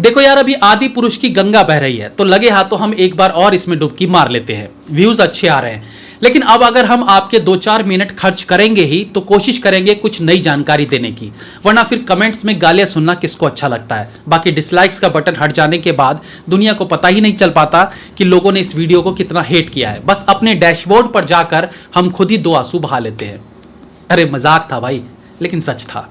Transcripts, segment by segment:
देखो यार, अभी आदि पुरुष की गंगा बह रही है तो लगे हाथों हम एक बार और इसमें डुबकी मार लेते हैं। व्यूज अच्छे आ रहे हैं, लेकिन अब अगर हम आपके 2-4 मिनट खर्च करेंगे ही तो कोशिश करेंगे कुछ नई जानकारी देने की, वरना फिर कमेंट्स में गालियां सुनना किसको अच्छा लगता है। बाकी डिसलाइक्स का बटन हट जाने के बाद दुनिया को पता ही नहीं चल पाता कि लोगों ने इस वीडियो को कितना हेट किया है। बस अपने डैशबोर्ड पर जाकर हम खुद ही 2 आंसू बहा लेते हैं। अरे मजाक था भाई, लेकिन सच था।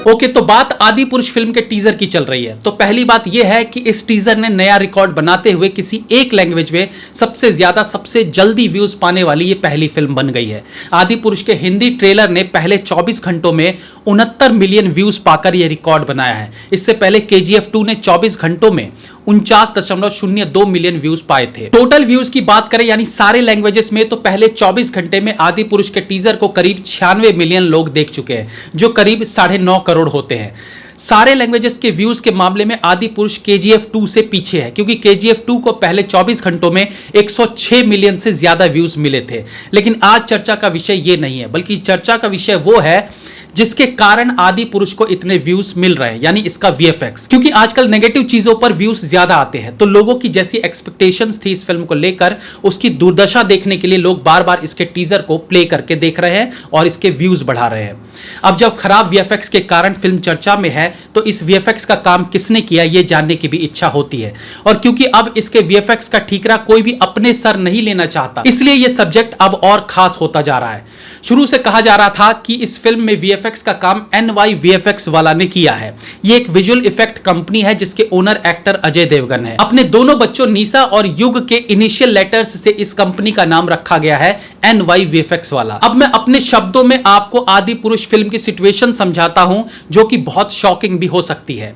ओके, तो बात आदि पुरुष फिल्म के टीजर की चल रही है। तो पहली बात यह है कि इस टीजर ने नया रिकॉर्ड बनाते हुए किसी एक लैंग्वेज में सबसे ज्यादा सबसे जल्दी व्यूज पाने वाली ये पहली फिल्म बन गई है। आदि पुरुष के हिंदी ट्रेलर ने पहले 24 घंटों में 69 मिलियन व्यूज पाकर यह रिकॉर्ड बनाया है। इससे पहले KGF 2 ने 24 घंटों में 49.02 मिलियन व्यूज पाए थे। टोटल व्यूज की बात करें यानी सारे लैंग्वेजेस में, तो पहले 24 घंटे में आदि पुरुष के टीजर को करीब 96 मिलियन लोग देख चुके हैं, जो करीब 9.5 करोड़ होते हैं। सारे लैंग्वेजेस के व्यूज के मामले में आदि पुरुष KGF 2 से पीछे है, क्योंकि KGF 2 को पहले 24 घंटों में 106 मिलियन से ज्यादा व्यूज मिले थे। लेकिन आज चर्चा का विषय ये नहीं है, बल्कि चर्चा का विषय वो है जिसके कारण आदि पुरुष को इतने व्यूज मिल रहे हैं, यानी इसका VFX। क्योंकि आजकल नेगेटिव चीजों पर व्यूज ज्यादा आते हैं, तो लोगों की जैसी एक्सपेक्टेशंस थी इस फिल्म को लेकर, उसकी दुर्दशा देखने के लिए लोग बार बार इसके टीजर को प्ले करके देख रहे हैं और इसके व्यूज बढ़ा रहे हैं। अब जब खराब VFX के कारण फिल्म चर्चा में है, तो इस VFX का काम किसने किया ये जानने की भी इच्छा होती है। और क्योंकि अब इसके VFX का ठीकरा कोई भी अपने सर नहीं लेना चाहता, इसलिए यह सब्जेक्ट अब और खास होता जा रहा है। शुरू से कहा जा रहा था कि इस फिल्म में VFX का काम NY VFX वाला ने किया है। ये एक विजुअल इफेक्ट कंपनी है जिसके ओनर एक्टर अजय देवगन है। अपने दोनों बच्चों निशा और युग के इनिशियल लेटर्स से इस कंपनी का नाम रखा गया है NY VFX वाला। अब मैं अपने शब्दों में आपको आदि पुरुष फिल्म की सिचुएशन समझाता हूं, जो कि बहुत शॉकिंग भी हो सकती है।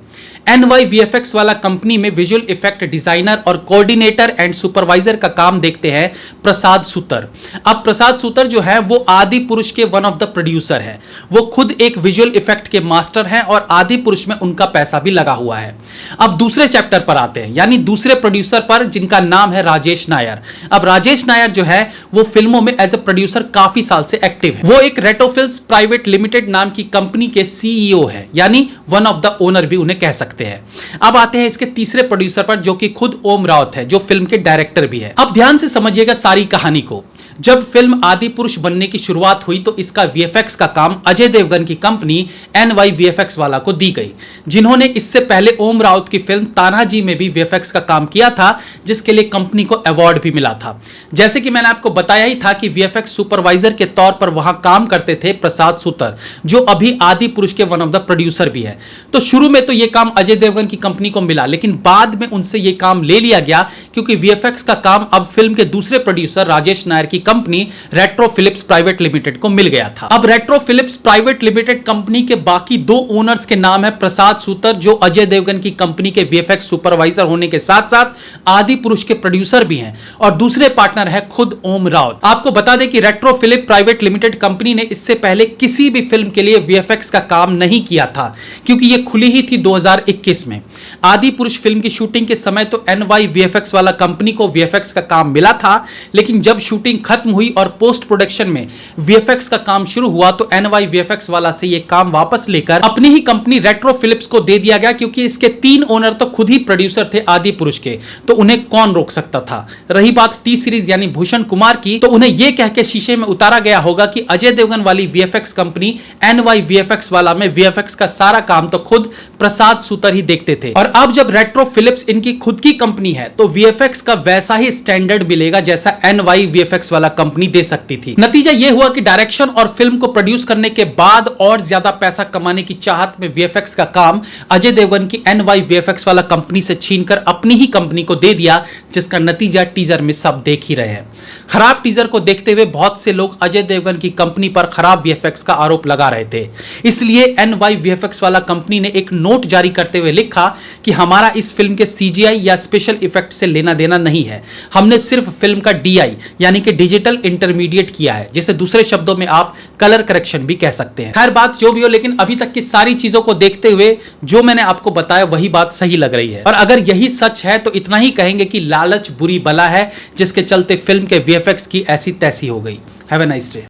NY VFX वाला कंपनी में विजुअल इफेक्ट डिजाइनर और कोऑर्डिनेटर एंड सुपरवाइजर का काम देखते हैं प्रसाद सुतर। अब प्रसाद सुतर जो है वो आदि पुरुष के वन ऑफ द प्रोड्यूसर है। वो खुद एक विजुअल इफेक्ट के मास्टर हैं और आदि पुरुष में उनका पैसा भी लगा हुआ है। अब दूसरे चैप्टर पर आते हैं, यानी दूसरे प्रोड्यूसर पर, जिनका नाम है राजेश नायर। अब राजेश नायर जो है वो फिल्मों में एज ए प्रोड्यूसर काफी साल से एक्टिव है। वो एक रेट्रो फिल्म्स प्राइवेट लिमिटेड नाम की कंपनी के CEO है, यानी वन ऑफ द ओनर भी उन्हें कह सकते हैं। अब आते हैं इसके तीसरे प्रोड्यूसर पर, जो कि खुद ओम राउत है, जो फिल्म के डायरेक्टर भी है। अब ध्यान से समझिएगा सारी कहानी को। जब फिल्म आदि पुरुष बनने की शुरुआत हुई तो इसका VFX का काम अजय देवगन की कंपनी NY VFX वाला को दी गई, जिन्होंने इससे पहले ओम राउत की फिल्म तानाजी में भी VFX का काम किया था, जिसके लिए कंपनी को अवार्ड भी मिला था। जैसे कि मैंने आपको बताया ही था कि VFX सुपरवाइजर के तौर पर वहां काम करते थे प्रसाद सुतर, जो अभी आदि पुरुष के वन ऑफ द प्रोड्यूसर भी है। तो शुरू में तो यह काम अजय देवगन की कंपनी को मिला, लेकिन बाद में उनसे यह काम ले लिया गया, क्योंकि VFX का काम अब फिल्म के दूसरे प्रोड्यूसर राजेश नायर की company Retro Philips private limited को मिल गया था। अब Retro Philips private limited company के बाकी 2 ओनर्स के नाम है प्रसाद सुतर, जो अजय देवगन की कंपनी के VFX सुपरवाइजर होने के साथ साथ आदि पुरुष के प्रोड्यूसर भी हैं, और दूसरे पार्टनर है खुद ओम राउत। आपको बता दें कि Retro Philip private limited company ने इससे पहले किसी भी फिल्म के लिए VFX का काम नहीं किया था, क्योंकि यह खुली ही थी 2021 में। आदि पुरुष फिल्म की शूटिंग के समय तो NY VFX वाला कंपनी को VFX का काम मिला था, लेकिन जब शूटिंग खत्म हुई और पोस्ट प्रोडक्शन में VFX का काम शुरू हुआ तो NY VFX वाला से यह काम वापस लेकर अपनी ही कंपनी रेट्रो फिलिप्स को दे दिया गया, क्योंकि इसके 3 ओनर तो खुद ही प्रोड्यूसर थे आदि पुरुष के, तो उन्हें कौन रोक सकता था। रही बात T सीरीज यानी भूषण कुमार की, तो उन्हें यह कह के शीशे में उतारा गया होगा कि अजय देवगन वाली VFX कंपनी NY VFX वाला में VFX का सारा काम तो खुद प्रसाद सुतर ही देखते थे। और अब जब रेट्रो फिलिप्स इनकी खुद की कंपनी है, तो VFX का वैसा ही स्टैंडर्ड मिलेगा जैसा NY VFX वाला कंपनी दे सकती थी। नतीजा यह हुआ कि डायरेक्शन और फिल्म को प्रोड्यूस करने के बाद और ज्यादा पैसा कमाने की चाहत में VFX का काम अजय देवगन की NY VFX वाला कंपनी से छीनकर अपनी ही कंपनी को दे दिया, जिसका नतीजा टीजर में सब देख ही रहे हैं। खराब टीजर को देखते हुए बहुत से लोग अजय देवगन की कंपनी पर खराब VFX का आरोप लगा रहे थे। इसलिए NY VFX वाला कंपनी ने एक नोट जारी करते हुए लिखा कि हमारा इस फिल्म के CGI या स्पेशल इफेक्ट से लेना देना नहीं है, हमने सिर्फ फिल्म का DI यानी कि डिजिटल इंटरमीडिएट किया है, जिसे दूसरे शब्दों में आप कलर करेक्शन भी कह सकते हैं। खैर बात जो भी हो, लेकिन अभी तक की सारी चीजों को देखते हुए जो मैंने आपको बताया वही बात सही लग रही है। और अगर यही सच है तो इतना ही कहेंगे कि लालच बुरी बला है, जिसके चलते फिल्म के VFX की ऐसी तैसी हो गई। Have a nice day.